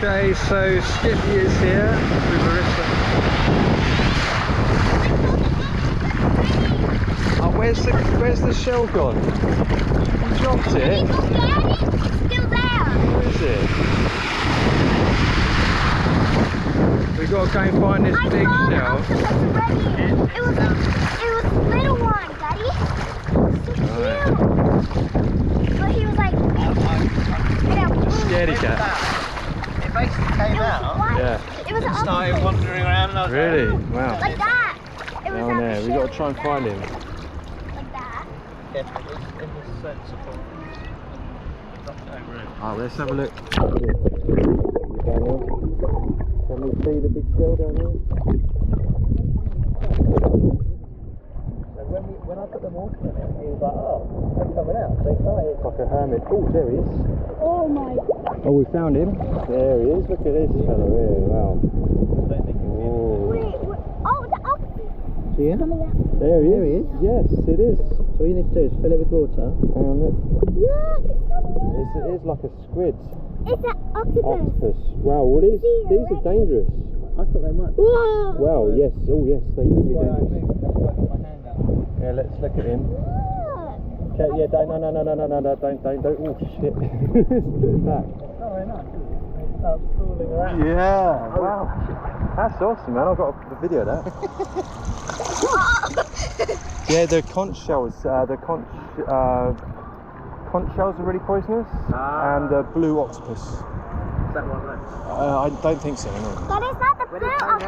Okay, so Skippy is here with Marissa. Oh, where's the shell gone? You dropped it? It's still there. Where is it? We've got to go and find this big shell. It was a little one, Daddy. So cute. But he was like, Scaredy cat. It basically came out Yeah. It was and started wandering around. And I was Really? like, Wow. like that. It was Down there. We've got to try and find him. like that. yeah, it was sensible. Dropped it over it. Oh, let's have a look. Can we see the big shell down here? So when I put the water in it, he was like, oh, they're coming out. They started. Like a hermit. Oh, there he is. Oh my. Oh, we found him. There he is. Look at this fellow here. Wow. I don't think he'll be in Oh. Wait, oh, the octopus See ya? coming out. There he is. Yes, it is. So all you need to do is fill it with water. Hang on, look. Look, it's coming out. It is like a squid. It's an octopus. Octopus. Wow, well these are dangerous. I thought they might. Whoa. Well, yes. Oh, yes, they can be That's why I dangerous. moved. That's why I put my hand out. Yeah, let's look at him. Look. Okay, yeah, don't. Oh, shit. It's back. Oh, very nice. It starts fooling around. Yeah, wow. That's awesome, man. I've got a video of that. Yeah, the conch shells, conch shells are really poisonous, and blue octopus. Is that one there? I don't think so, no. That is not the blue octopus.